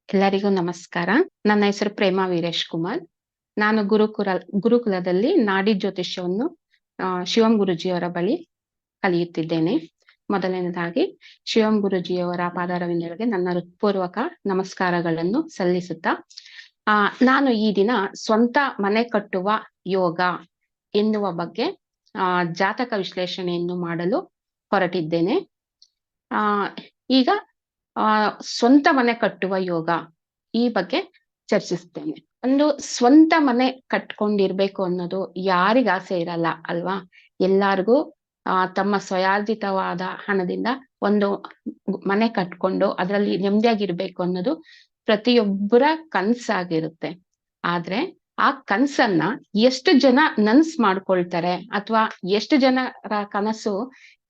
ಎಲ್ಲರಿಗೂ ನಮಸ್ಕಾರ. ನನ್ನ ಹೆಸರು ಪ್ರೇಮಾ ವೀರೇಶ್ ಕುಮಾರ್. ನಾನು ಗುರುಕುಲದಲ್ಲಿ ನಾಡಿ ಜ್ಯೋತಿಷ್ಯವನ್ನು ಶಿವಂ ಗುರುಜಿಯವರ ಬಳಿ ಕಲಿಯುತ್ತಿದ್ದೇನೆ. ಮೊದಲನೇದಾಗಿ ಶಿವಂ ಗುರುಜಿಯವರ ಪಾದಾರವಿಂದಗಳಿಗೆ ನನ್ನ ಹೃತ್ಪೂರ್ವಕ ನಮಸ್ಕಾರಗಳನ್ನು ಸಲ್ಲಿಸುತ್ತಾ ನಾನು ಈ ದಿನ ಸ್ವಂತ ಮನೆ ಕಟ್ಟುವ ಯೋಗ ಎನ್ನುವ ಬಗ್ಗೆ ಜಾತಕ ವಿಶ್ಲೇಷಣೆಯನ್ನು ಮಾಡಲು ಹೊರಟಿದ್ದೇನೆ. ಈಗ ಸ್ವಂತ ಮನೆ ಕಟ್ಟುವ ಯೋಗ ಈ ಬಗ್ಗೆ ಚರ್ಚಿಸ್ತೇನೆ. ಒಂದು ಸ್ವಂತ ಮನೆ ಕಟ್ಕೊಂಡಿರ್ಬೇಕು ಅನ್ನೋದು ಯಾರಿಗ ಆಸೆ ಇರಲ್ಲ ಅಲ್ವಾ? ಎಲ್ಲಾರ್ಗೂ ತಮ್ಮ ಸ್ವಯಾರ್ಜಿತವಾದ ಹಣದಿಂದ ಒಂದು ಮನೆ ಕಟ್ಕೊಂಡು ಅದರಲ್ಲಿ ನೆಮ್ಮದಿಯಾಗಿರ್ಬೇಕು ಅನ್ನೋದು ಪ್ರತಿಯೊಬ್ಬರ ಕನ್ಸಾಗಿರುತ್ತೆ. ಆದ್ರೆ ಆ ಕನ್ಸನ್ನ ಎಷ್ಟು ಜನ ನನ್ಸ್ ಮಾಡ್ಕೊಳ್ತಾರೆ ಅಥವಾ ಎಷ್ಟು ಜನರ ಕನಸು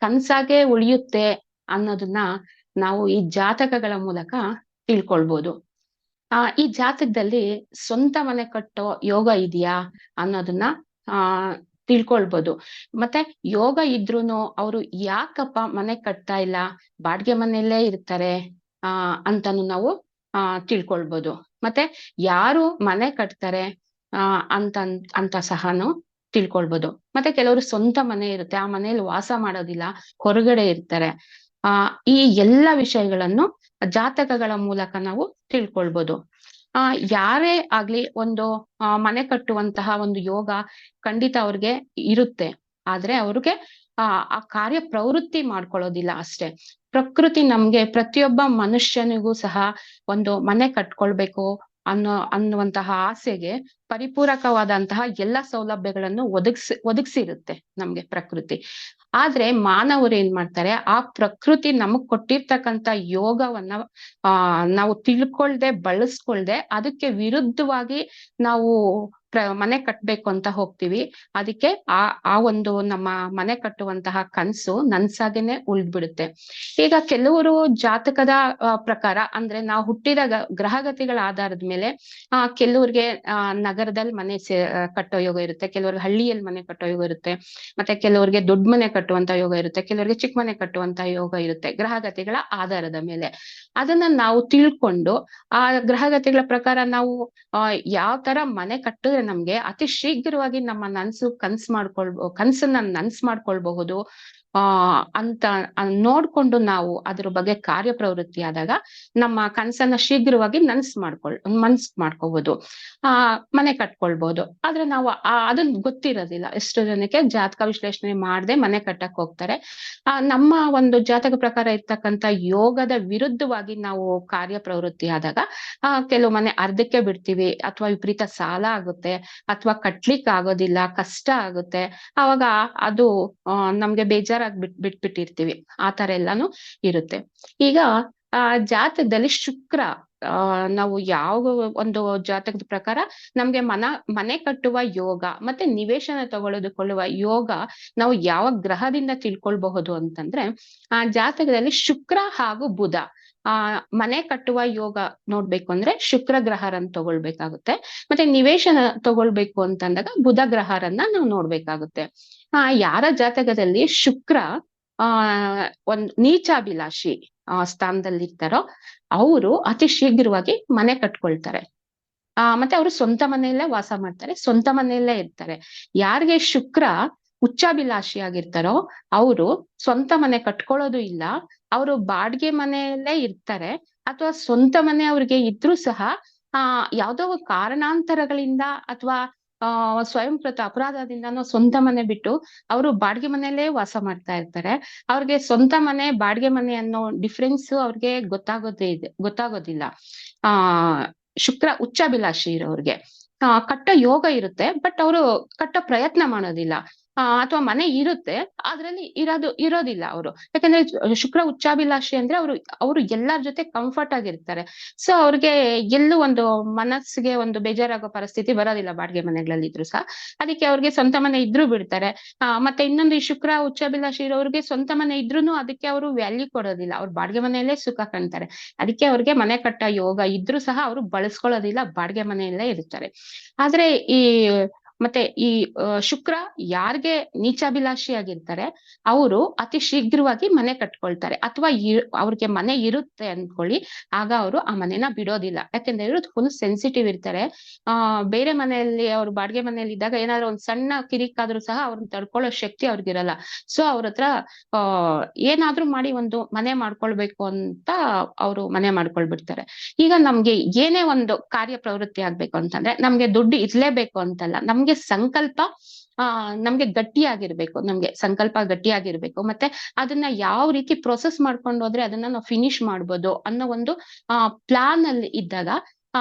ಕನ್ಸಾಗೆ ಉಳಿಯುತ್ತೆ ಅನ್ನೋದನ್ನ ನಾವು ಈ ಜಾತಕಗಳ ಮೂಲಕ ತಿಳ್ಕೊಳ್ಬೋದು. ಈ ಜಾತಕದಲ್ಲಿ ಸ್ವಂತ ಮನೆ ಕಟ್ಟೋ ಯೋಗ ಇದೆಯಾ ಅನ್ನೋದನ್ನ ತಿಳ್ಕೊಳ್ಬೋದು. ಮತ್ತೆ ಯೋಗ ಇದ್ರೂನು ಅವರು ಯಾಕಪ್ಪ ಮನೆ ಕಟ್ತಾ ಇಲ್ಲ, ಬಾಡಿಗೆ ಮನೆಯಲ್ಲೇ ಇರ್ತಾರೆ ಅಂತಾನು ನಾವು ತಿಳ್ಕೊಳ್ಬೋದು. ಮತ್ತೆ ಯಾರು ಮನೆ ಕಟ್ತಾರೆ ಅಂತ ಸಹನು ತಿಳ್ಕೊಳ್ಬೋದು. ಮತ್ತೆ ಕೆಲವರು ಸ್ವಂತ ಮನೆ ಇರುತ್ತೆ, ಆ ಮನೆಯಲ್ಲಿ ವಾಸ ಮಾಡೋದಿಲ್ಲ, ಹೊರಗಡೆ ಇರ್ತಾರೆ. ಈ ಎಲ್ಲ ವಿಷಯಗಳನ್ನು ಜಾತಕಗಳ ಮೂಲಕ ನಾವು ತಿಳ್ಕೊಳ್ಬೋದು. ಯಾರೇ ಆಗ್ಲಿ ಒಂದು ಮನೆ ಕಟ್ಟುವಂತಹ ಒಂದು ಯೋಗ ಖಂಡಿತ ಅವ್ರಿಗೆ ಇರುತ್ತೆ. ಆದ್ರೆ ಅವ್ರಿಗೆ ಆ ಕಾರ್ಯ ಪ್ರವೃತ್ತಿ ಮಾಡ್ಕೊಳ್ಳೋದಿಲ್ಲ ಅಷ್ಟೇ. ಪ್ರಕೃತಿ ನಮ್ಗೆ ಪ್ರತಿಯೊಬ್ಬ ಮನುಷ್ಯನಿಗೂ ಸಹ ಒಂದು ಮನೆ ಕಟ್ಕೊಳ್ಬೇಕು ಅನ್ನುವಂತಹ ಆಸೆಗೆ ಪರಿಪೂರಕವಾದಂತಹ ಎಲ್ಲ ಸೌಲಭ್ಯಗಳನ್ನು ಒದಗಿಸಿರುತ್ತೆ ನಮ್ಗೆ ಪ್ರಕೃತಿ. ಆದ್ರೆ ಮಾನವರು ಏನ್ ಮಾಡ್ತಾರೆ, ಆ ಪ್ರಕೃತಿ ನಮಗ್ ಕೊಟ್ಟಿರ್ತಕ್ಕಂಥ ಯೋಗವನ್ನ ನಾವು ತಿಳ್ಕೊಳ್ದೆ ಬಳಸ್ಕೊಳ್ದೆ ಅದಕ್ಕೆ ವಿರುದ್ಧವಾಗಿ ನಾವು ಮನೆ ಕಟ್ಬೇಕು ಅಂತ ಹೋಗ್ತೀವಿ. ಅದಕ್ಕೆ ಆ ಒಂದು ನಮ್ಮ ಮನೆ ಕಟ್ಟುವಂತಹ ಕನ್ಸು ನನ್ಸಾಗೇನೆ ಉಳ್ದ್ಬಿಡುತ್ತೆ. ಈಗ ಕೆಲವರು ಜಾತಕದ ಪ್ರಕಾರ ಅಂದ್ರೆ ನಾವು ಹುಟ್ಟಿದಾಗ ಗ್ರಹಗತಿಗಳ ಆಧಾರದ ಮೇಲೆ ಕೆಲವ್ರಿಗೆ ನಗರದಲ್ಲಿ ಮನೆ ಕಟ್ಟೋ ಯೋಗ ಇರುತ್ತೆ, ಕೆಲವ್ರಿಗೆ ಹಳ್ಳಿಯಲ್ಲಿ ಮನೆ ಕಟ್ಟೋ ಯೋಗ ಇರುತ್ತೆ, ಮತ್ತೆ ಕೆಲವ್ರಿಗೆ ದೊಡ್ಡ ಮನೆ ಕಟ್ಟುವಂತ ಯೋಗ ಇರುತ್ತೆ, ಕೆಲವರಿಗೆ ಚಿಕ್ಕ ಮನೆ ಕಟ್ಟುವಂತ ಯೋಗ ಇರುತ್ತೆ ಗ್ರಹಗತಿಗಳ ಆಧಾರದ ಮೇಲೆ. ಅದನ್ನ ನಾವು ತಿಳ್ಕೊಂಡು ಆ ಗ್ರಹಗತಿಗಳ ಪ್ರಕಾರ ನಾವು ಯಾವ ತರ ಮನೆ ಕಟ್ಟಿದ್ರೆ ನಮ್ಗೆ ಅತಿ ಶೀಘ್ರವಾಗಿ ನಮ್ಮ ಕನ್ಸನ್ನ ನನ್ಸ್ ಮಾಡ್ಕೊಳ್ಬಹುದು ಅಂತ ನೋಡ್ಕೊಂಡು ನಾವು ಅದ್ರ ಬಗ್ಗೆ ಕಾರ್ಯಪ್ರವೃತ್ತಿ ಆದಾಗ ನಮ್ಮ ಕನ್ಸನ್ನ ಶೀಘ್ರವಾಗಿ ಮನ್ಸ್ ಮಾಡ್ಕೋಬಹುದು, ಮನೆ ಕಟ್ಕೊಳ್ಬಹುದು. ಆದ್ರೆ ನಾವು ಅದನ್ನ ಗೊತ್ತಿರೋದಿಲ್ಲ. ಎಷ್ಟೋ ಜನಕ್ಕೆ ಜಾತಕ ವಿಶ್ಲೇಷಣೆ ಮಾಡದೆ ಮನೆ ಕಟ್ಟಕ್ ಹೋಗ್ತಾರೆ. ನಮ್ಮ ಒಂದು ಜಾತಕ ಪ್ರಕಾರ ಇರ್ತಕ್ಕಂಥ ಯೋಗದ ವಿರುದ್ಧವಾಗಿ ನಾವು ಕಾರ್ಯಪ್ರವೃತ್ತಿ ಆದಾಗ ಕೆಲವು ಮನೆ ಅರ್ಧಕ್ಕೆ ಬಿಡ್ತೀವಿ, ಅಥವಾ ವಿಪರೀತ ಸಾಲ ಆಗುತ್ತೆ, ಅಥವಾ ಕಟ್ಲಿಕ್ ಆಗೋದಿಲ್ಲ, ಕಷ್ಟ ಆಗುತ್ತೆ. ಅವಾಗ ಅದು ನಮ್ಗೆ ಬೇಜಾರಾಗಿ ಬಿಟ್ಬಿಟ್ಟಿರ್ತೀವಿ. ಆ ತರ ಎಲ್ಲಾನು ಇರುತ್ತೆ. ಈಗ ಜಾತಕದಲ್ಲಿ ಶುಕ್ರ ನಾವು ಯಾವ ಒಂದು ಜಾತಕದ ಪ್ರಕಾರ ನಮ್ಗೆ ಮನೆ ಕಟ್ಟುವ ಯೋಗ ಮತ್ತೆ ನಿವೇಶನ ತಗೊಳ್ಳೋದುಕೊಳ್ಳುವ ಯೋಗ ನಾವು ಯಾವ ಗ್ರಹದಿಂದ ತಿಳ್ಕೊಳ್ಬಹುದು ಅಂತಂದ್ರೆ, ಜಾತಕದಲ್ಲಿ ಶುಕ್ರ ಹಾಗೂ ಬುಧ ಮನೆ ಕಟ್ಟುವ ಯೋಗ ನೋಡ್ಬೇಕು ಅಂದ್ರೆ ಶುಕ್ರ ಗ್ರಹರನ್ನ ತಗೊಳ್ಬೇಕಾಗುತ್ತೆ. ಮತ್ತೆ ನಿವೇಶನ ತಗೊಳ್ಬೇಕು ಅಂತಂದಾಗ ಬುಧ ಗ್ರಹರನ್ನ ನಾವು ನೋಡ್ಬೇಕಾಗುತ್ತೆ. ಯಾರ ಜಾತಕದಲ್ಲಿ ಶುಕ್ರ ಒಂದ್ ನೀಚಾಭಿಲಾಷಿ ಸ್ಥಾನದಲ್ಲಿ ಇರ್ತಾರೋ ಅವರು ಅತಿ ಶೀಘ್ರವಾಗಿ ಮನೆ ಕಟ್ಕೊಳ್ತಾರೆ. ಮತ್ತೆ ಅವರು ಸ್ವಂತ ಮನೆಯಲ್ಲೇ ವಾಸ ಮಾಡ್ತಾರೆ, ಸ್ವಂತ ಮನೆಯಲ್ಲೇ ಇರ್ತಾರೆ. ಯಾರಿಗೆ ಶುಕ್ರ ಉಚ್ಚಾಭಿಲಾಷಿ ಆಗಿರ್ತಾರೋ ಅವರು ಸ್ವಂತ ಮನೆ ಕಟ್ಕೊಳ್ಳೋದು ಇಲ್ಲ, ಅವರು ಬಾಡಿಗೆ ಮನೆಯಲ್ಲೇ ಇರ್ತಾರೆ. ಅಥವಾ ಸ್ವಂತ ಮನೆ ಅವ್ರಿಗೆ ಇದ್ರೂ ಸಹ ಯಾವ್ದೋ ಕಾರಣಾಂತರಗಳಿಂದ ಅಥವಾ ಸ್ವಯಂಕೃತ ಅಪರಾಧದಿಂದನೋ ಸ್ವಂತ ಮನೆ ಬಿಟ್ಟು ಅವರು ಬಾಡಿಗೆ ಮನೆಯಲ್ಲೇ ವಾಸ ಮಾಡ್ತಾ ಇರ್ತಾರೆ. ಅವ್ರಿಗೆ ಸ್ವಂತ ಮನೆ ಬಾಡಿಗೆ ಮನೆ ಅನ್ನೋ ಡಿಫ್ರೆನ್ಸ್ ಅವ್ರಿಗೆ ಗೊತ್ತಾಗೋದಿಲ್ಲ. ಶುಕ್ರ ಉಚ್ಚಾಭಿಲಾಷಿ ಇರೋರ್ಗೆ ಕಟ್ಟೋ ಯೋಗ ಇರುತ್ತೆ, ಬಟ್ ಅವರು ಕಟ್ಟೋ ಪ್ರಯತ್ನ ಮಾಡೋದಿಲ್ಲ. ಅಥವಾ ಮನೆ ಇರುತ್ತೆ, ಅದ್ರಲ್ಲಿ ಇರೋದಿಲ್ಲ ಅವರು. ಯಾಕಂದ್ರೆ ಶುಕ್ರ ಉಚ್ಚಾಭಿಲಾಷಿ ಅಂದ್ರೆ ಅವರು ಎಲ್ಲರ ಜೊತೆ ಕಂಫರ್ಟ್ ಆಗಿರ್ತಾರೆ. ಸೊ ಅವ್ರಿಗೆ ಎಲ್ಲೂ ಒಂದು ಮನಸ್ಸಿಗೆ ಒಂದು ಬೇಜಾರಾಗೋ ಪರಿಸ್ಥಿತಿ ಬರೋದಿಲ್ಲ ಬಾಡಿಗೆ ಮನೆಗಳಲ್ಲಿ ಇದ್ರು ಸಹ. ಅದಕ್ಕೆ ಅವ್ರಿಗೆ ಸ್ವಂತ ಮನೆ ಇದ್ರೂ ಬಿಡ್ತಾರೆ. ಮತ್ತೆ ಇನ್ನೊಂದು ಈ ಶುಕ್ರ ಉಚ್ಚಾಭಿಲಾಷಿ ಇರೋರಿಗೆ ಸ್ವಂತ ಮನೆ ಇದ್ರೂನು ಅದಕ್ಕೆ ಅವರು ವ್ಯಾಲ್ಯೂ ಕೊಡೋದಿಲ್ಲ, ಅವ್ರು ಬಾಡಿಗೆ ಮನೆಯಲ್ಲೇ ಸುಖ ಕಾಣ್ತಾರೆ. ಅದಕ್ಕೆ ಅವ್ರಿಗೆ ಮನೆ ಕಟ್ಟ ಯೋಗ ಇದ್ರೂ ಸಹ ಅವರು ಬಳಸ್ಕೊಳ್ಳೋದಿಲ್ಲ, ಬಾಡಿಗೆ ಮನೆಯಲ್ಲೇ ಇರ್ತಾರೆ. ಆದ್ರೆ ಈ ಮತ್ತೆ ಈ ಶುಕ್ರ ಯಾರ್ಗೆ ನೀಚಾಭಿಲಾಷಿ ಆಗಿರ್ತಾರೆ ಅವರು ಅತಿ ಶೀಘ್ರವಾಗಿ ಮನೆ ಕಟ್ಕೊಳ್ತಾರೆ, ಅಥವಾ ಅವ್ರಿಗೆ ಮನೆ ಇರುತ್ತೆ ಅನ್ಕೊಳ್ಳಿ, ಆಗ ಅವರು ಆ ಮನೆನ ಬಿಡೋದಿಲ್ಲ. ಯಾಕೆಂದ್ರೆ ಇವರು ಫುಲ್ ಸೆನ್ಸಿಟಿವ್ ಇರ್ತಾರೆ. ಬೇರೆ ಮನೆಯಲ್ಲಿ ಅವ್ರು ಬಾಡಿಗೆ ಮನೆಯಲ್ಲಿ ಇದ್ದಾಗ ಏನಾದ್ರು ಒಂದ್ ಸಣ್ಣ ಕಿರಿಕಾದ್ರೂ ಸಹ ಅವ್ರನ್ನ ತಡ್ಕೊಳ್ಳೋ ಶಕ್ತಿ ಅವ್ರಿಗಿರಲ್ಲ. ಸೊ ಅವ್ರ ಹತ್ರ ಏನಾದ್ರೂ ಮಾಡಿ ಒಂದು ಮನೆ ಮಾಡ್ಕೊಳ್ಬೇಕು ಅಂತ ಅವರು ಮನೆ ಮಾಡ್ಕೊಳ್ಬಿಡ್ತಾರೆ. ಈಗ ನಮ್ಗೆ ಏನೇ ಒಂದು ಕಾರ್ಯ ಪ್ರವೃತ್ತಿ ಆಗ್ಬೇಕು ಅಂತಂದ್ರೆ ನಮ್ಗೆ ದುಡ್ಡು ಇರ್ಲೇಬೇಕು ಅಂತಲ್ಲ, ನಮ್ಗೆ ಸಂಕಲ್ಪ ನಮ್ಗೆ ಗಟ್ಟಿಯಾಗಿರ್ಬೇಕು, ನಮ್ಗೆ ಸಂಕಲ್ಪ ಗಟ್ಟಿಯಾಗಿರ್ಬೇಕು. ಮತ್ತೆ ಅದನ್ನ ಯಾವ ರೀತಿ ಪ್ರೊಸೆಸ್ ಮಾಡ್ಕೊಂಡು ಹೋದ್ರೆ ಅದನ್ನ ನಾವು ಫಿನಿಶ್ ಮಾಡ್ಬೋದು ಅನ್ನೋ ಒಂದು ಪ್ಲಾನ್ ಅಲ್ಲಿ ಇದ್ದಾಗ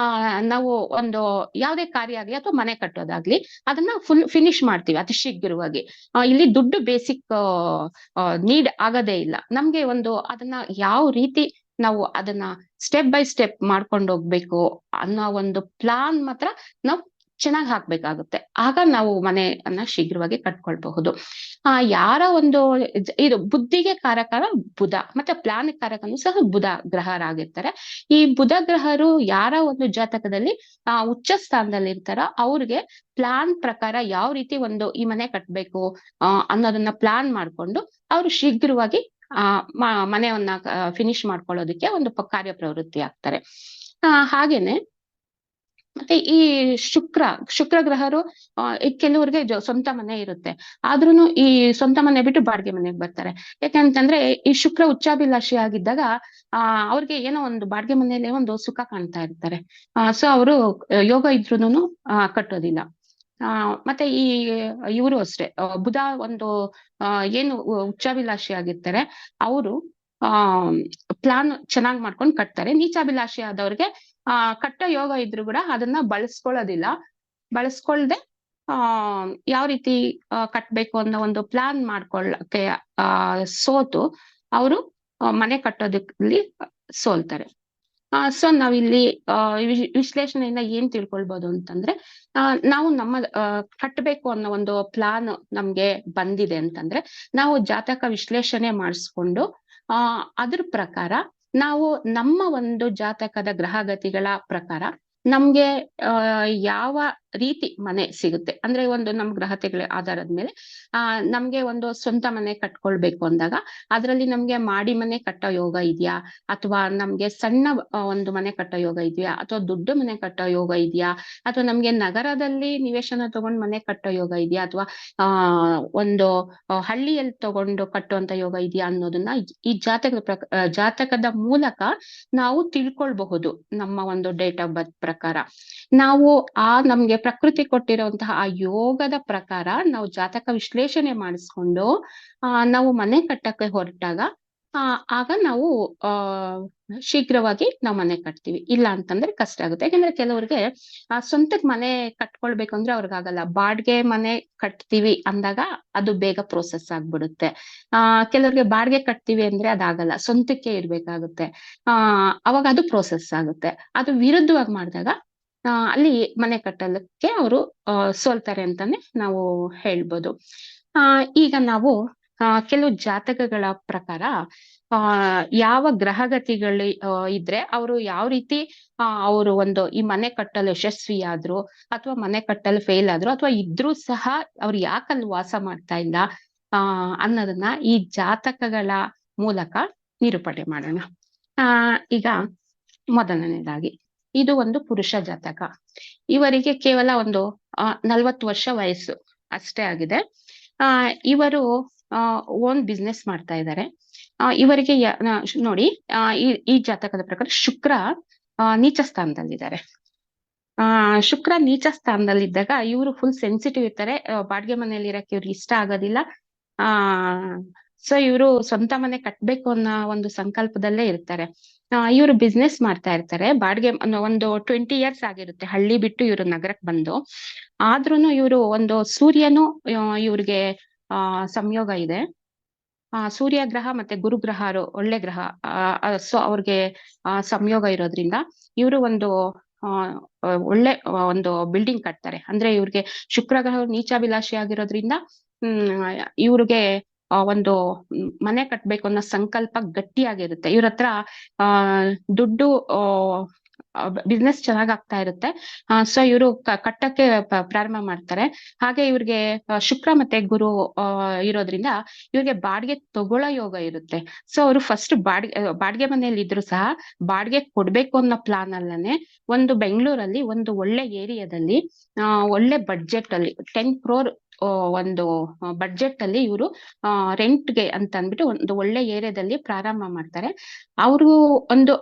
ನಾವು ಒಂದು ಯಾವ್ದೇ ಕಾರ್ಯ ಆಗ್ಲಿ ಅಥವಾ ಮನೆ ಕಟ್ಟೋದಾಗ್ಲಿ ಅದನ್ನ ಫುಲ್ ಫಿನಿಶ್ ಮಾಡ್ತೀವಿ ಅತಿ ಶೀಘ್ರವಾಗಿ. ಇಲ್ಲಿ ದುಡ್ಡು ಬೇಸಿಕ್ ನೀಡ್ ಆಗದೇ ಇಲ್ಲ. ನಮ್ಗೆ ಒಂದು ಅದನ್ನ ಯಾವ ರೀತಿ ನಾವು ಅದನ್ನ ಸ್ಟೆಪ್ ಬೈ ಸ್ಟೆಪ್ ಮಾಡ್ಕೊಂಡು ಹೋಗ್ಬೇಕು ಅನ್ನೋ ಒಂದು ಪ್ಲಾನ್ ಮಾತ್ರ ನಾವು ಚೆನ್ನಾಗಿ ಹಾಕ್ಬೇಕಾಗುತ್ತೆ. ಆಗ ನಾವು ಮನೆಯನ್ನ ಶೀಘ್ರವಾಗಿ ಕಟ್ಕೊಳ್ಬಹುದು. ಯಾರ ಒಂದು ಇದು ಬುದ್ಧಿಗೆ ಕಾರಕರ ಬುಧ, ಮತ್ತೆ ಪ್ಲಾನ್ ಕಾರಕನು ಸಹ ಬುಧ ಗ್ರಹರಾಗಿರ್ತಾರೆ. ಈ ಬುಧ ಗ್ರಹರು ಯಾರ ಒಂದು ಜಾತಕದಲ್ಲಿ ಉಚ್ಚ ಸ್ಥಾನದಲ್ಲಿ ಇರ್ತಾರ ಅವ್ರಿಗೆ ಪ್ಲಾನ್ ಪ್ರಕಾರ ಯಾವ ರೀತಿ ಒಂದು ಈ ಮನೆ ಕಟ್ಬೇಕು ಅನ್ನೋದನ್ನ ಪ್ಲಾನ್ ಮಾಡ್ಕೊಂಡು ಅವ್ರು ಶೀಘ್ರವಾಗಿ ಮನೆಯನ್ನ ಫಿನಿಶ್ ಮಾಡ್ಕೊಳ್ಳೋದಕ್ಕೆ ಒಂದು ಕಾರ್ಯ ಪ್ರವೃತ್ತಿ ಆಗ್ತಾರೆ. ಹಾಗೇನೆ ಮತ್ತೆ ಈ ಶುಕ್ರ ಗ್ರಹರು ಕೆಲವ್ರಿಗೆ ಸ್ವಂತ ಮನೆ ಇರುತ್ತೆ, ಆದ್ರೂನು ಈ ಸ್ವಂತ ಮನೆ ಬಿಟ್ಟು ಬಾಡಿಗೆ ಮನೆಗೆ ಬರ್ತಾರೆ. ಯಾಕಂತಂದ್ರೆ ಈ ಶುಕ್ರ ಉಚ್ಚಾಭಿಲಾಷಿ ಆಗಿದ್ದಾಗ ಅವ್ರಿಗೆ ಏನೋ ಒಂದು ಬಾಡಿಗೆ ಮನೆಯಲ್ಲಿ ಒಂದು ಸುಖ ಕಾಣ್ತಾ ಇರ್ತಾರೆ. ಸೊ ಅವರು ಯೋಗ ಇದ್ರೂನು ಕಟ್ಟೋದಿಲ್ಲ. ಮತ್ತೆ ಇವರು ಅಷ್ಟೇ, ಬುಧ ಒಂದು ಏನು ಉಚ್ಚಾಭಿಲಾಷಿ ಆಗಿರ್ತಾರೆ ಅವರು ಪ್ಲಾನ್ ಚೆನ್ನಾಗಿ ಮಾಡ್ಕೊಂಡು ಕಟ್ತಾರೆ. ನೀಚಾಭಿಲಾಷಿ ಆದವ್ರಿಗೆ ಕಟ್ಟೋ ಯೋಗ ಇದ್ರು ಕೂಡ ಅದನ್ನ ಬಳಸ್ಕೊಳ್ದೆ ಯಾವ ರೀತಿ ಕಟ್ಬೇಕು ಅನ್ನೋ ಒಂದು ಪ್ಲಾನ್ ಮಾಡ್ಕೊಳ್ಳಕ್ಕೆ ಸೋತು ಅವರು ಮನೆ ಕಟ್ಟೋದಕ್ಕೆ ಸೋಲ್ತಾರೆ. ಸೊ ನಾವಿಲ್ಲಿ ವಿಶ್ಲೇಷಣೆಯಿಂದ ಏನ್ ತಿಳ್ಕೊಳ್ಬಹುದು ಅಂತಂದ್ರೆ ನಾವು ನಮ್ಮ ಕಟ್ಟಬೇಕು ಅನ್ನೋ ಒಂದು ಪ್ಲಾನ್ ನಮ್ಗೆ ಬಂದಿದೆ ಅಂತಂದ್ರೆ ನಾವು ಜಾತಕ ವಿಶ್ಲೇಷಣೆ ಮಾಡಿಸ್ಕೊಂಡು ಅದ್ರ ಪ್ರಕಾರ ನಾವು ನಮ್ಮ ಒಂದು ಜಾತಕದ ಗ್ರಹಗತಿಗಳ ಪ್ರಕಾರ ನಮ್ಗೆ ಯಾವ ರೀತಿ ಮನೆ ಸಿಗುತ್ತೆ ಅಂದ್ರೆ ಒಂದು ನಮ್ ಗ್ರಹತೆಗಳ ಆಧಾರದ ಮೇಲೆ ನಮ್ಗೆ ಒಂದು ಸ್ವಂತ ಮನೆ ಕಟ್ಕೊಳ್ಬೇಕು ಅಂದಾಗ ಅದ್ರಲ್ಲಿ ನಮ್ಗೆ ಮಾಡಿ ಮನೆ ಕಟ್ಟೋ ಯೋಗ ಇದೆಯಾ, ಅಥವಾ ನಮ್ಗೆ ಸಣ್ಣ ಒಂದು ಮನೆ ಕಟ್ಟೋ ಯೋಗ ಇದೆಯಾ, ಅಥವಾ ದೊಡ್ಡ ಮನೆ ಕಟ್ಟೋ ಯೋಗ ಇದೆಯಾ, ಅಥವಾ ನಮ್ಗೆ ನಗರದಲ್ಲಿ ನಿವೇಶನ ತಗೊಂಡ್ ಮನೆ ಕಟ್ಟೋ ಯೋಗ ಇದೆಯಾ, ಅಥವಾ ಒಂದು ಹಳ್ಳಿಯಲ್ಲಿ ತಗೊಂಡು ಕಟ್ಟುವಂತ ಯೋಗ ಇದೆಯಾ ಅನ್ನೋದನ್ನ ಈ ಜಾತಕದ ಮೂಲಕ ನಾವು ತಿಳ್ಕೊಳ್ಬಹುದು. ನಮ್ಮ ಒಂದು ಡೇಟ್ ಆಫ್ ಬರ್ತ್ ಪ್ರಕಾರ ನಾವು ನಮ್ಗೆ ಪ್ರಕೃತಿ ಕೊಟ್ಟಿರುವಂತಹ ಆ ಯೋಗದ ಪ್ರಕಾರ ನಾವು ಜಾತಕ ವಿಶ್ಲೇಷಣೆ ಮಾಡಿಸ್ಕೊಂಡು ನಾವು ಮನೆ ಕಟ್ಟಕ್ಕೆ ಹೊರಟಾಗ ಆಗ ನಾವು ಶೀಘ್ರವಾಗಿ ನಾವು ಮನೆ ಕಟ್ತೀವಿ. ಇಲ್ಲ ಅಂತಂದ್ರೆ ಕಷ್ಟ ಆಗುತ್ತೆ. ಯಾಕಂದ್ರೆ ಕೆಲವ್ರಿಗೆ ಸ್ವಂತಕ್ ಮನೆ ಕಟ್ಕೊಳ್ಬೇಕು ಅಂದ್ರೆ ಅವ್ರಿಗಾಗಲ್ಲ. ಬಾಡಿಗೆ ಮನೆ ಕಟ್ತೀವಿ ಅಂದಾಗ ಅದು ಬೇಗ ಪ್ರೋಸೆಸ್ ಆಗ್ಬಿಡುತ್ತೆ. ಕೆಲವ್ರಿಗೆ ಬಾಡಿಗೆ ಕಟ್ತೀವಿ ಅಂದ್ರೆ ಅದಾಗಲ್ಲ, ಸ್ವಂತಕ್ಕೆ ಇರ್ಬೇಕಾಗುತ್ತೆ. ಅವಾಗ ಅದು ಪ್ರೋಸೆಸ್ ಆಗುತ್ತೆ. ಅದು ವಿರುದ್ಧವಾಗಿ ಮಾಡಿದಾಗ ಅಲ್ಲಿ ಮನೆ ಕಟ್ಟಲಿಕ್ಕೆ ಅವರು ಸೋಲ್ತಾರೆ ಅಂತಾನೆ ನಾವು ಹೇಳ್ಬೋದು. ಈಗ ನಾವು ಕೆಲವು ಜಾತಕಗಳ ಪ್ರಕಾರ ಯಾವ ಗ್ರಹಗತಿಗಳು ಇದ್ರೆ ಅವರು ಯಾವ ರೀತಿ ಅವರು ಒಂದು ಈ ಮನೆ ಕಟ್ಟಲು ಯಶಸ್ವಿ ಆದ್ರು, ಅಥವಾ ಮನೆ ಕಟ್ಟಲು ಫೇಲ್ ಆದ್ರು, ಅಥವಾ ಇದ್ರೂ ಸಹ ಅವ್ರು ಯಾಕಲ್ಲಿ ವಾಸ ಮಾಡ್ತಾ ಇಲ್ಲ ಅನ್ನೋದನ್ನ ಈ ಜಾತಕಗಳ ಮೂಲಕ ನಿರೂಪಣೆ ಮಾಡೋಣ. ಈಗ ಮೊದಲನೇದಾಗಿ ಇದು ಒಂದು ಪುರುಷ ಜಾತಕ. ಇವರಿಗೆ ಕೇವಲ ಒಂದು 40 ವರ್ಷ ವಯಸ್ಸು ಅಷ್ಟೇ ಆಗಿದೆ. ಇವರು ಓನ್ ಬಿಸ್ನೆಸ್ ಮಾಡ್ತಾ ಇದ್ದಾರೆ. ಇವರಿಗೆ ನೋಡಿ ಈ ಜಾತಕದ ಪ್ರಕಾರ ಶುಕ್ರ ನೀಚ ಸ್ಥಾನದಲ್ಲಿದ್ದಾರೆ. ಶುಕ್ರ ನೀಚ ಸ್ಥಾನದಲ್ಲಿದ್ದಾಗ ಇವರು ಫುಲ್ ಸೆನ್ಸಿಟಿವ್ ಇರ್ತಾರೆ. ಬಾಡಿಗೆ ಮನೆಯಲ್ಲಿ ಇರಕ್ಕೆ ಇವ್ರಿಗೆ ಇಷ್ಟ ಆಗೋದಿಲ್ಲ. ಸೊ ಇವರು ಸ್ವಂತ ಮನೆ ಕಟ್ಬೇಕು ಅನ್ನೋ ಒಂದು ಸಂಕಲ್ಪದಲ್ಲೇ ಇರ್ತಾರೆ. ಇವರು ಬಿಸ್ನೆಸ್ ಮಾಡ್ತಾ ಇರ್ತಾರೆ. ಬಾಡಿಗೆ ಒಂದು 20 years ಆಗಿರುತ್ತೆ ಹಳ್ಳಿ ಬಿಟ್ಟು ಇವರು ನಗರಕ್ಕೆ ಬಂದು. ಆದ್ರೂನು ಇವರು ಒಂದು ಸೂರ್ಯನು ಇವ್ರಿಗೆ ಸಂಯೋಗ ಇದೆ. ಸೂರ್ಯ ಗ್ರಹ ಮತ್ತೆ ಗುರು ಗ್ರಹ ಒಳ್ಳೆ ಗ್ರಹ. ಸೊ ಅವ್ರಿಗೆ ಸಂಯೋಗ ಇರೋದ್ರಿಂದ ಇವರು ಒಂದು ಒಳ್ಳೆ ಒಂದು ಬಿಲ್ಡಿಂಗ್ ಕಟ್ತಾರೆ. ಅಂದ್ರೆ ಇವ್ರಿಗೆ ಶುಕ್ರ ಗ್ರಹ ನೀಚಾಭಿಲಾಷಿ ಆಗಿರೋದ್ರಿಂದ ಇವ್ರಿಗೆ ಒಂದು ಮನೆ ಕಟ್ಬೇಕು ಅನ್ನೋ ಸಂಕಲ್ಪ ಗಟ್ಟಿಯಾಗಿರುತ್ತೆ. ಇವ್ರ ಹತ್ರ ದುಡ್ಡು ಬಿಸ್ನೆಸ್ ಚೆನ್ನಾಗ್ ಆಗ್ತಾ ಇರುತ್ತೆ. ಸೊ ಇವರು ಕಟ್ಟಕ್ಕೆ ಪ್ರಾರಂಭ ಮಾಡ್ತಾರೆ. ಹಾಗೆ ಇವ್ರಿಗೆ ಶುಕ್ರ ಮತ್ತೆ ಗುರು ಇರೋದ್ರಿಂದ ಇವ್ರಿಗೆ ಬಾಡಿಗೆ ತಗೊಳ್ಳೋ ಯೋಗ ಇರುತ್ತೆ. ಸೊ ಅವರು ಫಸ್ಟ್ ಬಾಡಿಗೆ ಮನೆಯಲ್ಲಿ ಇದ್ರು ಸಹ ಬಾಡಿಗೆ ಕೊಡ್ಬೇಕು ಅನ್ನೋ ಪ್ಲಾನ್ ಅಲ್ಲನೆ ಒಂದು ಬೆಂಗಳೂರಲ್ಲಿ ಒಂದು ಒಳ್ಳೆ ಏರಿಯಾದಲ್ಲಿ ಒಳ್ಳೆ ಬಡ್ಜೆಟ್ ಅಲ್ಲಿ 10 crore ಒಂದು ಬಡ್ಜೆಟ್ ಅಲ್ಲಿ ಇವರು ರೆಂಟ್ಗೆ ಅಂತ ಅಂದ್ಬಿಟ್ಟು ಒಂದು ಒಳ್ಳೆ ಏರಿಯಾದಲ್ಲಿ ಪ್ರಾರಂಭ ಮಾಡ್ತಾರೆ. ಅವರು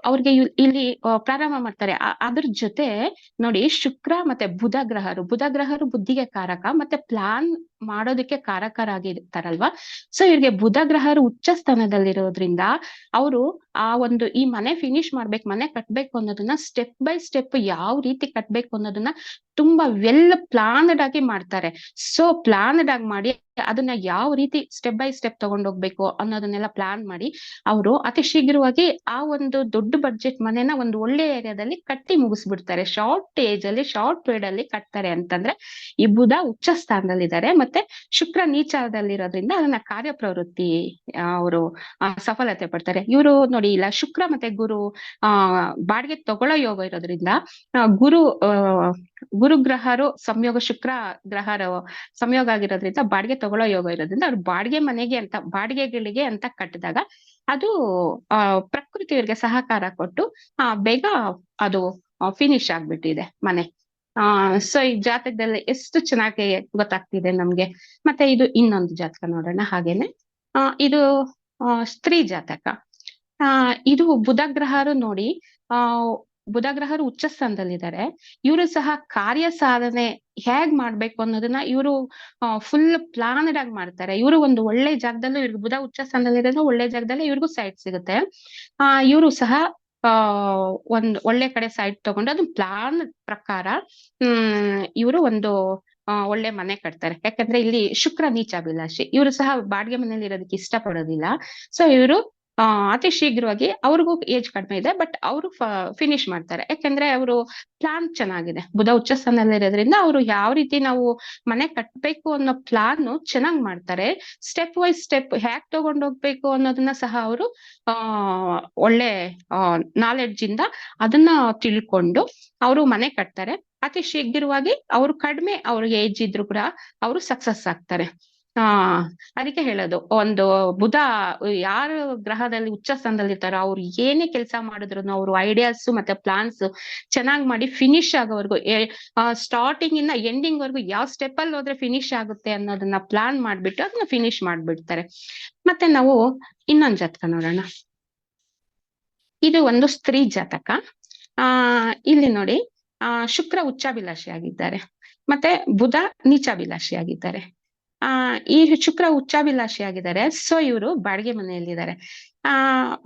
ಅವ್ರಿಗೆ ಇಲ್ಲಿ ಪ್ರಾರಂಭ ಮಾಡ್ತಾರೆ. ಅದ್ರ ಜೊತೆ ನೋಡಿ, ಶುಕ್ರ ಮತ್ತೆ ಬುಧ ಗ್ರಹರು ಬುದ್ಧಿಗೆ ಕಾರಕ ಮತ್ತೆ ಪ್ಲಾನ್ ಮಾಡೋದಕ್ಕೆ ಕಾರಕರಾಗಿರ್ತಾರಲ್ವಾ. ಸೊ ಇವ್ರಿಗೆ ಬುಧ ಗ್ರಹರು ಉಚ್ಚ ಸ್ಥಾನದಲ್ಲಿರೋದ್ರಿಂದ ಅವರು ಈ ಮನೆ ಫಿನಿಶ್ ಮಾಡ್ಬೇಕು, ಮನೆ ಕಟ್ಬೇಕು ಅನ್ನೋದನ್ನ ಸ್ಟೆಪ್ ಬೈ ಸ್ಟೆಪ್ ಯಾವ ರೀತಿ ಕಟ್ಬೇಕು ಅನ್ನೋದನ್ನ ತುಂಬಾ ವೆಲ್ ಪ್ಲಾನ್ಡ್ ಆಗಿ ಮಾಡ್ತಾರೆ. ಸೊ ಪ್ಲಾನ್ಡ್ ಆಗಿ ಮಾಡಿ ಅದನ್ನ ಯಾವ ರೀತಿ ಸ್ಟೆಪ್ ಬೈ ಸ್ಟೆಪ್ ತಗೊಂಡೋಗ್ಬೇಕು ಅನ್ನೋದನ್ನೆಲ್ಲ ಪ್ಲಾನ್ ಮಾಡಿ ಅವರು ಅತಿ ಶೀಘ್ರವಾಗಿ ಆ ಒಂದು ದೊಡ್ಡ ಬಡ್ಜೆಟ್ ಮನೆನ ಒಂದು ಒಳ್ಳೆ ಏರಿಯಾದಲ್ಲಿ ಕಟ್ಟಿ ಮುಗಿಸ್ಬಿಡ್ತಾರೆ. ಶಾರ್ಟ್ ಏಜ್ ಅಲ್ಲಿ, ಶಾರ್ಟ್ ಪೀರಿಯಡ್ ಅಲ್ಲಿ ಕಟ್ತಾರೆ. ಅಂತಂದ್ರೆ ಈ ಬುಧ ಉಚ್ಚ ಸ್ಥಾನದಲ್ಲಿದ್ದಾರೆ ಮತ್ತೆ ಶುಕ್ರ ನೀಚದಲ್ಲಿರೋದ್ರಿಂದ ಅದನ್ನ ಕಾರ್ಯಪ್ರವೃತ್ತಿ ಅವರು ಸಫಲತೆ ಪಡ್ತಾರೆ. ಇವರು ನೋಡಿ, ಇಲ್ಲ ಶುಕ್ರ ಮತ್ತೆ ಗುರು ಬಾಡಿಗೆ ತಗೊಳ್ಳೋ ಯೋಗ ಇರೋದ್ರಿಂದ ಗುರು ಗ್ರಹರು ಸಂಯೋಗ, ಶುಕ್ರ ಗ್ರಹರು ಸಂಯೋಗ ಆಗಿರೋದ್ರಿಂದ ಬಾಡಿಗೆ ತಗೊಳ್ಳೋ ಯೋಗ ಇರೋದ್ರಿಂದ ಅವ್ರು ಬಾಡಿಗೆಗಳಿಗೆ ಅಂತ ಕಟ್ಟಿದಾಗ ಅದು ಪ್ರಕೃತಿ ಇವರಿಗೆ ಸಹಕಾರ ಕೊಟ್ಟು ಬೇಗ ಅದು ಫಿನಿಶ್ ಆಗ್ಬಿಟ್ಟಿದೆ ಮನೆ. ಸೊ ಈ ಜಾತಕದಲ್ಲಿ ಎಷ್ಟು ಚೆನ್ನಾಗಿ ಗೊತ್ತಾಗ್ತಿದೆ ನಮ್ಗೆ. ಮತ್ತೆ ಇದು ಇನ್ನೊಂದು ಜಾತಕ ನೋಡೋಣ. ಹಾಗೇನೆ ಇದು ಸ್ತ್ರೀ ಜಾತಕ. ಇದು ಬುಧ ಗ್ರಹರು ನೋಡಿ, ಬುಧ ಗ್ರಹರು ಉಚ್ಚ ಸ್ಥಾನದಲ್ಲಿದ್ದಾರೆ. ಇವರು ಸಹ ಕಾರ್ಯ ಸಾಧನೆ ಹೇಗ್ ಮಾಡ್ಬೇಕು ಅನ್ನೋದನ್ನ ಇವರು ಫುಲ್ ಪ್ಲಾನ್ಡ್ ಆಗಿ ಮಾಡ್ತಾರೆ. ಇವರು ಒಂದು ಒಳ್ಳೆ ಜಾಗದಲ್ಲೂ, ಇವ್ರಿಗೆ ಬುಧ ಉಚ್ಚ ಸ್ಥಾನದಲ್ಲಿರೋದು ಒಳ್ಳೆ ಜಾಗದಲ್ಲಿ ಇವ್ರಿಗೂ ಸೈಟ್ ಸಿಗುತ್ತೆ. ಇವರು ಸಹ ಒಂದ್ ಒಳ್ಳೆ ಕಡೆ ಸೈಟ್ ತಗೊಂಡು ಅದು ಪ್ಲಾನ್ ಪ್ರಕಾರ ಇವರು ಒಂದು ಒಳ್ಳೆ ಮನೆ ಕಟ್ತಾರೆ. ಯಾಕಂದ್ರೆ ಇಲ್ಲಿ ಶುಕ್ರ ನೀಚಾಭಿಲಾಷಿ, ಇವರು ಸಹ ಬಾಡಿಗೆ ಮನೆಯಲ್ಲಿ ಇರೋದಕ್ಕೆ ಇಷ್ಟ ಪಡೋದಿಲ್ಲ. ಸೊ ಇವರು ಅತಿ ಶೀಘ್ರವಾಗಿ, ಅವ್ರಿಗೂ ಏಜ್ ಕಡಿಮೆ ಇದೆ ಬಟ್ ಅವರು ಫಿನಿಶ್ ಮಾಡ್ತಾರೆ. ಯಾಕಂದ್ರೆ ಅವರು ಪ್ಲಾನ್ ಚೆನ್ನಾಗಿದೆ. ಬುಧ ಉಚ್ಚ ಸ್ಥಾನದಲ್ಲಿರೋದ್ರಿಂದ ಅವರು ಯಾವ ರೀತಿ ನಾವು ಮನೆ ಕಟ್ಬೇಕು ಅನ್ನೋ ಪ್ಲಾನ್ ಚೆನ್ನಾಗ್ ಮಾಡ್ತಾರೆ. ಸ್ಟೆಪ್ ವೈಸ್ ಸ್ಟೆಪ್ ಹ್ಯಾಕ್ ತಗೊಂಡ್ ಹೋಗ್ಬೇಕು ಅನ್ನೋದನ್ನ ಸಹ ಅವರು ಒಳ್ಳೆ ನಾಲೆಡ್ಜ್ ಇಂದ ಅದನ್ನ ತಿಳ್ಕೊಂಡು ಅವರು ಮನೆ ಕಟ್ತಾರೆ. ಅತಿ ಶೀಘ್ರವಾಗಿ ಅವರು ಕಡಿಮೆ ಅವ್ರಿಗೆ ಏಜ್ ಇದ್ರು ಕೂಡ ಅವರು ಸಕ್ಸಸ್ ಆಗ್ತಾರೆ. ಅದಕ್ಕೆ ಹೇಳೋದು, ಒಂದು ಬುಧ ಯಾರ ಗ್ರಹದಲ್ಲಿ ಉಚ್ಚ ಸ್ಥಾನದಲ್ಲಿ ಇರ್ತಾರೋ ಅವ್ರು ಏನೇ ಕೆಲಸ ಮಾಡಿದ್ರು ಅವ್ರು ಐಡಿಯಾಸ್ ಮತ್ತೆ ಪ್ಲಾನ್ಸ್ ಚೆನ್ನಾಗಿ ಮಾಡಿ ಫಿನಿಶ್ ಆಗೋವರೆಗೂ, ಸ್ಟಾರ್ಟಿಂಗ್ ಇಂದ ಎಂಡಿಂಗ್ ವರ್ಗು ಯಾವ ಸ್ಟೆಪ್ ಅಲ್ಲಿ ಹೋದ್ರೆ ಫಿನಿಶ್ ಆಗುತ್ತೆ ಅನ್ನೋದನ್ನ ಪ್ಲಾನ್ ಮಾಡ್ಬಿಟ್ಟು ಅದನ್ನ ಫಿನಿಶ್ ಮಾಡ್ಬಿಡ್ತಾರೆ. ಮತ್ತೆ ನಾವು ಇನ್ನೊಂದ್ ಜಾತಕ ನೋಡೋಣ. ಇದು ಒಂದು ಸ್ತ್ರೀ ಜಾತಕ. ಇಲ್ಲಿ ನೋಡಿ, ಶುಕ್ರ ಉಚ್ಚಾಭಿಲಾಷಿ ಆಗಿದ್ದಾರೆ ಮತ್ತೆ ಬುಧ ನೀಚಾಭಿಲಾಷಿ ಆಗಿದ್ದಾರೆ. ಈ ಶುಕ್ರ ಉಚ್ಚಾಭಿಲಾಷಿ ಆಗಿದ್ದಾರೆ. ಸೊ ಇವರು ಬಾಡಿಗೆ ಮನೆಯಲ್ಲಿದ್ದಾರೆ.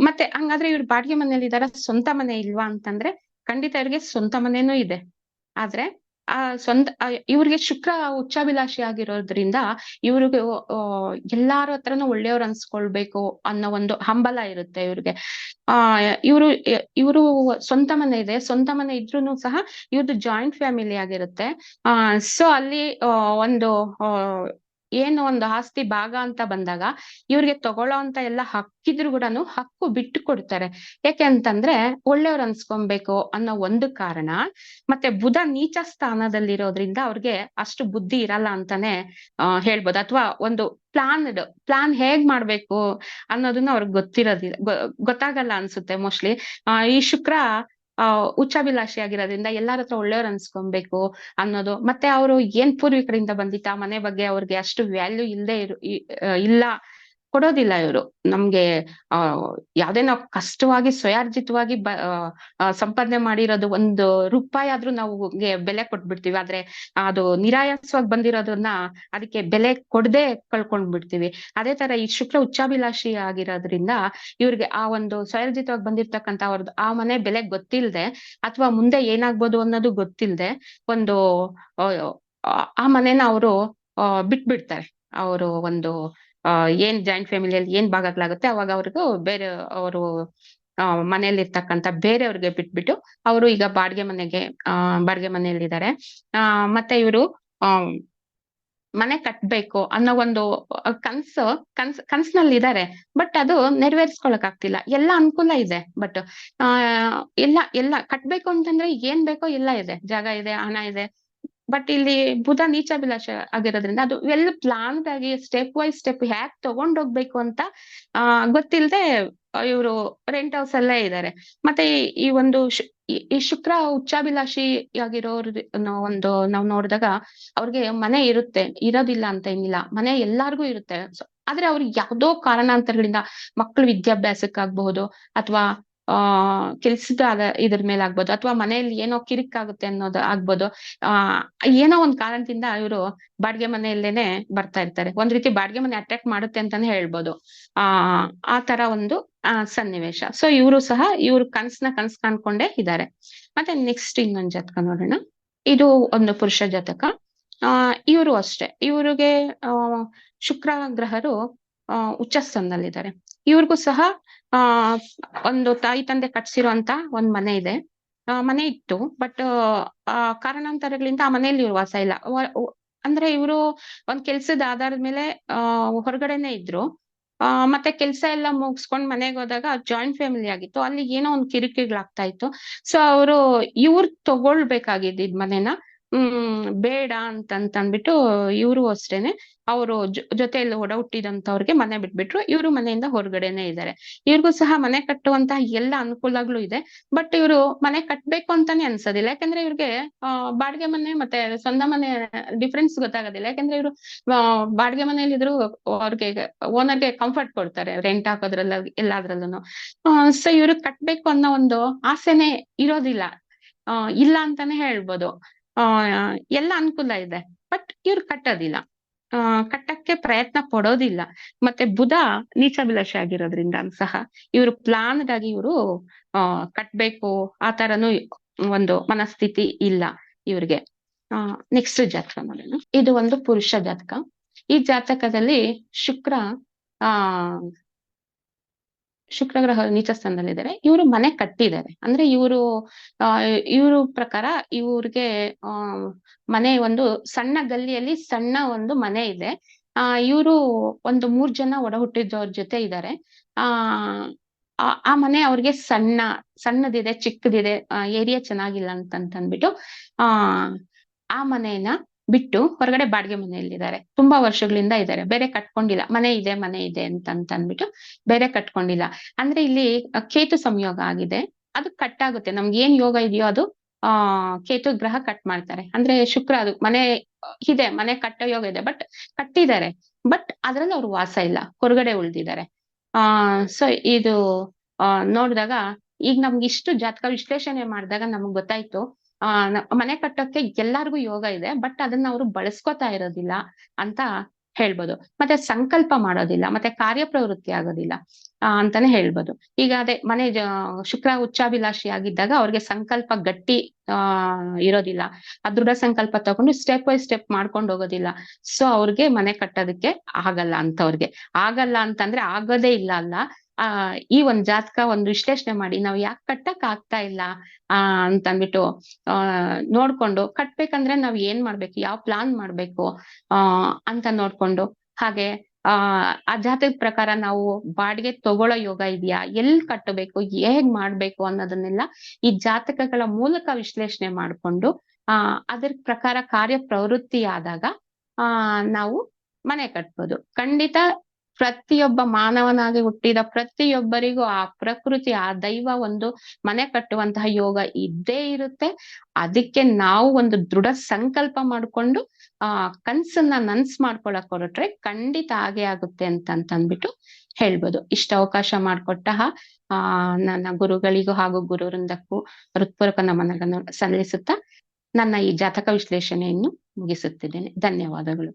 ಮತ್ತೆ ಹಂಗಾದ್ರೆ ಇವ್ರು ಬಾಡಿಗೆ ಮನೆಯಲ್ಲಿ ಇದಾರ, ಸ್ವಂತ ಮನೆ ಇಲ್ವಾ ಅಂತಂದ್ರೆ ಖಂಡಿತ ಇವ್ರಿಗೆ ಸ್ವಂತ ಮನೇನೂ ಇದೆ. ಆದ್ರೆ ಇವ್ರಿಗೆ ಶುಕ್ರ ಉಚ್ಚಾಭಿಲಾಷಿ ಆಗಿರೋದ್ರಿಂದ ಇವ್ರಿಗೆ ಎಲ್ಲಾರ ಹತ್ರನೂ ಒಳ್ಳೆಯವ್ರು ಅನ್ಸ್ಕೊಳ್ಬೇಕು ಅನ್ನೋ ಒಂದು ಹಂಬಲ ಇರುತ್ತೆ ಇವ್ರಿಗೆ. ಇವರು ಸ್ವಂತ ಮನೆ ಇದೆ, ಸ್ವಂತ ಮನೆ ಇದ್ರೂನು ಸಹ ಇವ್ರದ್ದು ಜಾಯಿಂಟ್ ಫ್ಯಾಮಿಲಿ ಆಗಿರುತ್ತೆ. ಸೊ ಅಲ್ಲಿ ಒಂದು ಏನು ಒಂದು ಆಸ್ತಿ ಭಾಗ ಅಂತ ಬಂದಾಗ ಇವ್ರಿಗೆ ತಗೊಳ್ಳೋ ಅಂತ ಎಲ್ಲ ಹಕ್ಕಿದ್ರು ಕೂಡ ಹಕ್ಕು ಬಿಟ್ಟು ಕೊಡ್ತಾರೆ. ಯಾಕೆ ಅಂತಂದ್ರೆ ಒಳ್ಳೆಯವ್ರು ಅನ್ಸ್ಕೊಬೇಕು ಅನ್ನೋ ಒಂದು ಕಾರಣ. ಮತ್ತೆ ಬುಧ ನೀಚ ಸ್ಥಾನದಲ್ಲಿರೋದ್ರಿಂದ ಅವ್ರಿಗೆ ಅಷ್ಟು ಬುದ್ಧಿ ಇರಲ್ಲ ಅಂತಾನೆ ಹೇಳ್ಬೋದು. ಅಥವಾ ಒಂದು ಪ್ಲಾನ್ ಹೇಗ್ ಮಾಡ್ಬೇಕು ಅನ್ನೋದನ್ನ ಅವ್ರಿಗೆ ಗೊತ್ತಿರೋದಿಲ್ಲ, ಗೊತ್ತಾಗಲ್ಲ ಅನ್ಸುತ್ತೆ ಮೋಸ್ಟ್ಲಿ. ಈ ಶುಕ್ರ ಉಚ್ಚಾಭಿಲಾಷಿ ಆಗಿರೋದ್ರಿಂದ ಎಲ್ಲಾರ ಹತ್ರ ಒಳ್ಳೆಯವ್ರು ಅನ್ಸ್ಕೊಬೇಕು ಅನ್ನೋದು. ಮತ್ತೆ ಅವರು ಏನ್ ಪೂರ್ವಿಕರಿಂದ ಬಂದಿತ್ತ ಮನೆ ಬಗ್ಗೆ ಅವ್ರಿಗೆ ಅಷ್ಟು ವ್ಯಾಲ್ಯೂ ಇಲ್ಲ, ಕೊಡೋದಿಲ್ಲ ಇವರು. ನಮ್ಗೆ ಯಾವ್ದೇ ನಾವು ಕಷ್ಟವಾಗಿ ಸ್ವಯಾರ್ಜಿತವಾಗಿ ಸಂಪಾದನೆ ಮಾಡಿರೋದು ಒಂದು ರೂಪಾಯಿ ಆದ್ರೂ ನಾವು ಬೆಲೆ ಕೊಟ್ಬಿಡ್ತೀವಿ. ಆದ್ರೆ ಅದು ನಿರಾಯಾಸವಾಗಿ ಬಂದಿರೋದನ್ನ ಅದಕ್ಕೆ ಬೆಲೆ ಕೊಡದೆ ಕಳ್ಕೊಂಡ್ ಬಿಡ್ತೀವಿ. ಅದೇ ತರ ಈ ಶುಕ್ರ ಉಚ್ಚಾಭಿಲಾಷಿ ಆಗಿರೋದ್ರಿಂದ ಇವ್ರಿಗೆ ಆ ಒಂದು ಸ್ವಯಾರ್ಜಿತವಾಗಿ ಬಂದಿರ್ತಕ್ಕಂಥ ಅವ್ರದ್ದು ಆ ಮನೆ ಬೆಲೆ ಗೊತ್ತಿಲ್ದೆ ಅಥವಾ ಮುಂದೆ ಏನಾಗ್ಬೋದು ಅನ್ನೋದು ಗೊತ್ತಿಲ್ದೆ ಒಂದು ಆ ಮನೇನ ಅವರು ಬಿಟ್ಬಿಡ್ತಾರೆ. ಅವರು ಒಂದು ಏನ್ ಜಾಯಿಂಟ್ ಫ್ಯಾಮಿಲಿಯಲ್ಲಿ ಏನ್ ಭಾಗಗಳಾಗುತ್ತೆ ಅವಾಗ ಅವ್ರಿಗೂ ಬೇರೆ ಅವರು ಮನೆಯಲ್ಲಿ ಇರ್ತಕ್ಕಂಥ ಬೇರೆಯವ್ರಿಗೆ ಬಿಟ್ಬಿಟ್ಟು ಅವರು ಈಗ ಬಾಡಿಗೆ ಮನೆಯಲ್ಲಿದ್ದಾರೆ. ಮತ್ತೆ ಇವರು ಮನೆ ಕಟ್ಬೇಕು ಅನ್ನೋ ಒಂದು ಕನ್ಸು ಕನ್ಸ್ನಲ್ಲಿ ಇದಾರೆ. ಬಟ್ ಅದು ನೆರವೇರಿಸ್ಕೊಳಕ್ ಆಗ್ತಿಲ್ಲ. ಎಲ್ಲ ಅನುಕೂಲ ಇದೆ, ಬಟ್ ಆ ಎಲ್ಲ ಕಟ್ಬೇಕು ಅಂತಂದ್ರೆ ಏನ್ ಬೇಕೋ ಎಲ್ಲ ಇದೆ, ಜಾಗ ಇದೆ, ಹಣ ಇದೆ. ಬಟ್ ಇಲ್ಲಿ ಬುಧ ನೀಚಾಭಿಲಾಷ ಆಗಿರೋದ್ರಿಂದ ಅದು ವೆಲ್ ಪ್ಲಾನ್ಡ್ ಆಗಿ ಸ್ಟೆಪ್ ವೈಸ್ ಸ್ಟೆಪ್ ಹ್ಯಾಕ್ ತಗೊಂಡೋಗ್ಬೇಕು ಅಂತ ಗೊತ್ತಿಲ್ಲದೆ ಇವರು ರೆಂಟ್ ಹೌಸ್ ಅಲ್ಲೇ ಇದ್ದಾರೆ. ಮತ್ತೆ ಈ ಒಂದು ಈ ಶುಕ್ರ ಉಚ್ಚಾಭಿಲಾಷಿ ಆಗಿರೋರ್ ಒಂದು ನಾವ್ ನೋಡಿದಾಗ ಅವ್ರಿಗೆ ಮನೆ ಇರುತ್ತೆ, ಇರೋದಿಲ್ಲ ಅಂತ ಏನಿಲ್ಲ, ಮನೆ ಎಲ್ಲಾರ್ಗೂ ಇರುತ್ತೆ. ಆದ್ರೆ ಅವ್ರಿಗೆ ಯಾವ್ದೋ ಕಾರಣಾಂತರಗಳಿಂದ ಮಕ್ಕಳು ವಿದ್ಯಾಭ್ಯಾಸಕ್ಕಾಗಬಹುದು, ಅಥವಾ ಕೆಲ್ಸದ ಇದ್ರ ಮೇಲೆ ಆಗ್ಬೋದು, ಅಥವಾ ಮನೆಯಲ್ಲಿ ಏನೋ ಕಿರಿಕಾಗುತ್ತೆ ಅನ್ನೋದು ಆಗ್ಬೋದು. ಆ ಏನೋ ಒಂದ್ ಕಾರಣದಿಂದ ಇವರು ಬಾಡಿಗೆ ಮನೆಯಲ್ಲೇನೆ ಬರ್ತಾ ಇರ್ತಾರೆ. ಒಂದ್ ರೀತಿ ಬಾಡಿಗೆ ಮನೆ ಅಟ್ರಾಕ್ಟ್ ಮಾಡುತ್ತೆ ಅಂತಾನೆ ಹೇಳ್ಬೋದು. ಆ ತರ ಒಂದು ಸನ್ನಿವೇಶ. ಸೊ ಇವರು ಸಹ ಇವ್ರ ಕನ್ಸ್ ಕಾಣ್ಕೊಂಡೇ ಇದ್ದಾರೆ. ಮತ್ತೆ ನೆಕ್ಸ್ಟ್ ಇನ್ನೊಂದ್ ಜಾತಕ ನೋಡೋಣ. ಇದು ಒಂದು ಪುರುಷ ಜಾತಕ. ಇವರು ಅಷ್ಟೇ, ಇವ್ರಿಗೆ ಶುಕ್ರ ಗ್ರಹರು ಉಚ್ಚ ಸ್ಥಾನದಲ್ಲಿದ್ದಾರೆ. ಇವ್ರಿಗೂ ಸಹ ಆ ಒಂದು ತಾಯಿ ತಂದೆ ಕಟ್ಸಿರುವಂತ ಒಂದ್ ಮನೆ ಇದೆ. ಮನೆ ಇತ್ತು, ಬಟ್ ಕಾರಣಾಂತರಗಳಿಂದ ಆ ಮನೆಯಲ್ಲಿ ಇವ್ರು ವಾಸ ಇಲ್ಲ. ಅಂದ್ರೆ ಇವರು ಒಂದ್ ಕೆಲ್ಸದ ಆಧಾರದ ಮೇಲೆ ಹೊರಗಡೆನೆ ಇದ್ರು. ಮತ್ತೆ ಕೆಲ್ಸ ಎಲ್ಲ ಮುಗಿಸ್ಕೊಂಡ್ ಮನೆಗೆ ಹೋದಾಗ ಜಾಯಿಂಟ್ ಫ್ಯಾಮಿಲಿ ಆಗಿತ್ತು, ಅಲ್ಲಿ ಏನೋ ಒಂದ್ ಕಿರಿಕಿರಿಗಳಾಗ್ತಾ ಇತ್ತು. ಸೊ ಅವರು ಇವ್ರು ತಗೊಳ್ಬೇಕಾಗಿದ್ದ ಮನೆನ ಬೇಡ ಅಂತಂದ್ಬಿಟ್ಟು ಇವರು ಅಷ್ಟೇನೆ ಅವರು ಜೊತೆಯಲ್ಲಿ ಒಡ ಹುಟ್ಟಿದಂತವ್ರಿಗೆ ಮನೆ ಬಿಟ್ಬಿಟ್ರು. ಇವರು ಮನೆಯಿಂದ ಹೊರಗಡೆನೆ ಇದ್ದಾರೆ. ಇವ್ರಿಗೂ ಸಹ ಮನೆ ಕಟ್ಟುವಂತಹ ಎಲ್ಲ ಅನುಕೂಲಗಳು ಇದೆ, ಬಟ್ ಇವರು ಮನೆ ಕಟ್ಬೇಕು ಅಂತಾನೆ ಅನ್ಸೋದಿಲ್ಲ. ಯಾಕಂದ್ರೆ ಇವ್ರಿಗೆ ಬಾಡಿಗೆ ಮನೆ ಮತ್ತೆ ಸ್ವಂತ ಮನೆ ಡಿಫ್ರೆನ್ಸ್ ಗೊತ್ತಾಗೋದಿಲ್ಲ. ಯಾಕಂದ್ರೆ ಇವರು ಬಾಡಿಗೆ ಮನೇಲಿ ಇದ್ರು ಅವ್ರಿಗೆ ಓನರ್ಗೆ ಕಂಫರ್ಟ್ ಕೊಡ್ತಾರೆ, ರೆಂಟ್ ಹಾಕೋದ್ರಲ್ಲ ಎಲ್ಲಾದ್ರಲ್ಲೂ. ಸೊ ಇವ್ರು ಕಟ್ಬೇಕು ಅನ್ನೋ ಒಂದು ಆಸೆನೆ ಇರೋದಿಲ್ಲ. ಇಲ್ಲ ಅಂತಾನೆ ಹೇಳ್ಬೋದು. ಎಲ್ಲ ಅನುಕೂಲ ಇದೆ, ಬಟ್ ಇವ್ರು ಕಟ್ಟೋದಿಲ್ಲ, ಕಟ್ಟಕ್ಕೆ ಪ್ರಯತ್ನ ಪಡೋದಿಲ್ಲ. ಮತ್ತೆ ಬುಧ ನೀಚಾಭಿಲಾಷೆ ಆಗಿರೋದ್ರಿಂದ ಸಹ ಇವರು ಪ್ಲಾನ್ಡ್ ಆಗಿ ಇವರು ಕಟ್ಬೇಕು ಆ ತರನು ಒಂದು ಮನಸ್ಥಿತಿ ಇಲ್ಲ ಇವ್ರಿಗೆ. ನೆಕ್ಸ್ಟ್ ಜಾತಕ ನೋಡೋಣ. ಇದು ಒಂದು ಪುರುಷ ಜಾತಕ. ಈ ಜಾತಕದಲ್ಲಿ ಶುಕ್ರ ಗ್ರಹ ನೀಚ ಸ್ಥಾನದಲ್ಲಿದ್ದಾರೆ. ಇವರು ಮನೆ ಕಟ್ಟಿದ್ದಾರೆ. ಅಂದ್ರೆ ಇವರು ಪ್ರಕಾರ ಇವ್ರಿಗೆ ಮನೆ ಒಂದು ಸಣ್ಣ ಗಲ್ಲಿಯಲ್ಲಿ ಸಣ್ಣ ಒಂದು ಮನೆ ಇದೆ. ಇವರು ಒಂದು 3 ಜನ ಒಡ ಹುಟ್ಟಿದವ್ರ ಜೊತೆ ಇದ್ದಾರೆ. ಆ ಮನೆ ಅವ್ರಿಗೆ ಸಣ್ಣದಿದೆ, ಚಿಕ್ಕದಿದೆ, ಏರಿಯಾ ಚೆನ್ನಾಗಿಲ್ಲ ಅಂತಂದ್ಬಿಟ್ಟು ಆ ಮನೆಯನ್ನ ಬಿಟ್ಟು ಹೊರಗಡೆ ಬಾಡಿಗೆ ಮನೆಯಲ್ಲಿದ್ದಾರೆ. ತುಂಬಾ ವರ್ಷಗಳಿಂದ ಇದ್ದಾರೆ, ಬೇರೆ ಕಟ್ಕೊಂಡಿಲ್ಲ. ಮನೆ ಇದೆ ಅಂತಂದ್ಬಿಟ್ಟು ಬೇರೆ ಕಟ್ಕೊಂಡಿಲ್ಲ. ಅಂದ್ರೆ ಇಲ್ಲಿ ಕೇತು ಸಂಯೋಗ ಆಗಿದೆ, ಅದು ಕಟ್ ಆಗುತ್ತೆ. ನಮ್ಗೆ ಏನ್ ಯೋಗ ಇದೆಯೋ ಅದು ಕೇತು ಗ್ರಹ ಕಟ್ ಮಾಡ್ತಾರೆ. ಅಂದ್ರೆ ಶುಕ್ರ ಅದು ಮನೆ ಕಟ್ಟೋ ಯೋಗ ಇದೆ, ಬಟ್ ಕಟ್ಟಿದ್ದಾರೆ, ಬಟ್ ಅದ್ರಲ್ಲಿ ಅವ್ರು ವಾಸ ಇಲ್ಲ, ಹೊರಗಡೆ ಉಳ್ದಿದ್ದಾರೆ. ಸೊ ಇದು ನೋಡಿದಾಗ ಈಗ ನಮ್ಗೆ ಇಷ್ಟು ಜಾತಕ ವಿಶ್ಲೇಷಣೆ ಮಾಡಿದಾಗ ನಮಗ್ ಗೊತ್ತಾಯ್ತು, ಮನೆ ಕಟ್ಟೋಕೆ ಎಲ್ಲಾರ್ಗು ಯೋಗ ಇದೆ, ಬಟ್ ಅದನ್ನ ಅವರು ಬಳಸ್ಕೊತಾ ಇರೋದಿಲ್ಲ ಅಂತ ಹೇಳ್ಬೋದು. ಮತ್ತೆ ಸಂಕಲ್ಪ ಮಾಡೋದಿಲ್ಲ, ಮತ್ತೆ ಕಾರ್ಯಪ್ರವೃತ್ತಿ ಆಗೋದಿಲ್ಲ ಅಂತಾನೆ ಹೇಳ್ಬೋದು. ಈಗ ಅದೇ ಶುಕ್ರ ಉಚ್ಚಾಭಿಲಾಷಿ ಆಗಿದ್ದಾಗ ಅವ್ರಿಗೆ ಸಂಕಲ್ಪ ಗಟ್ಟಿ ಇರೋದಿಲ್ಲ, ಆ ದೃಢ ಸಂಕಲ್ಪ ತಗೊಂಡು ಸ್ಟೆಪ್ ಬೈ ಸ್ಟೆಪ್ ಮಾಡ್ಕೊಂಡು ಹೋಗೋದಿಲ್ಲ. ಸೊ ಅವ್ರಿಗೆ ಮನೆ ಕಟ್ಟೋದಕ್ಕೆ ಆಗಲ್ಲ ಆಗಲ್ಲ ಅಂತಂದ್ರೆ ಆಗೋದೇ ಇಲ್ಲ ಅಲ್ಲ. ಈ ಒಂದ್ ಜಾತಕ ಒಂದು ವಿಶ್ಲೇಷಣೆ ಮಾಡಿ ನಾವ್ ಯಾಕೆ ಕಟ್ಟಕ್ ಆಗ್ತಾ ಇಲ್ಲ ಅಂತಂದ್ಬಿಟ್ಟು ನೋಡ್ಕೊಂಡು ಕಟ್ಬೇಕಂದ್ರೆ ನಾವ್ ಏನ್ ಮಾಡ್ಬೇಕು, ಯಾವ ಪ್ಲಾನ್ ಮಾಡ್ಬೇಕು ಅಂತ ನೋಡ್ಕೊಂಡು, ಹಾಗೆ ಆ ಜಾತಕದ ಪ್ರಕಾರ ನಾವು ಬಾಡಿಗೆ ತಗೊಳ್ಳೋ ಯೋಗ ಇದೆಯಾ, ಎಲ್ಲಿ ಕಟ್ಟಬೇಕು, ಹೇಗ್ ಮಾಡ್ಬೇಕು ಅನ್ನೋದನ್ನೆಲ್ಲ ಈ ಜಾತಕಗಳ ಮೂಲಕ ವಿಶ್ಲೇಷಣೆ ಮಾಡ್ಕೊಂಡು ಅದ್ರ ಪ್ರಕಾರ ಕಾರ್ಯ ಪ್ರವೃತ್ತಿ ಆದಾಗ ನಾವು ಮನೆ ಕಟ್ಬೋದು. ಖಂಡಿತ ಪ್ರತಿಯೊಬ್ಬ ಮಾನವನಾಗಿ ಹುಟ್ಟಿದ ಪ್ರತಿಯೊಬ್ಬರಿಗೂ ಆ ಪ್ರಕೃತಿ, ಆ ದೈವ ಒಂದು ಮನೆ ಕಟ್ಟುವಂತಹ ಯೋಗ ಇದ್ದೇ ಇರುತ್ತೆ. ಅದಕ್ಕೆ ನಾವು ಒಂದು ದೃಢ ಸಂಕಲ್ಪ ಮಾಡ್ಕೊಂಡು ಕನ್ಸನ್ನ ನನ್ಸ್ ಮಾಡ್ಕೊಳಕ್ ಹೊರಟ್ರೆ ಖಂಡಿತ ಹಾಗೆ ಆಗುತ್ತೆ ಅಂತಂದ್ಬಿಟ್ಟು ಹೇಳ್ಬೋದು. ಇಷ್ಟ ಅವಕಾಶ ಮಾಡಿಕೊಟ್ಟ ನನ್ನ ಗುರುಗಳಿಗೂ ಹಾಗೂ ಗುರು ವೃಂದಕ್ಕೂ ಹೃತ್ಪೂರ್ವಕ ನಮನಗಳನ್ನು ಸಲ್ಲಿಸುತ್ತಾ ನನ್ನ ಈ ಜಾತಕ ವಿಶ್ಲೇಷಣೆಯನ್ನು ಮುಗಿಸುತ್ತಿದ್ದೇನೆ. ಧನ್ಯವಾದಗಳು.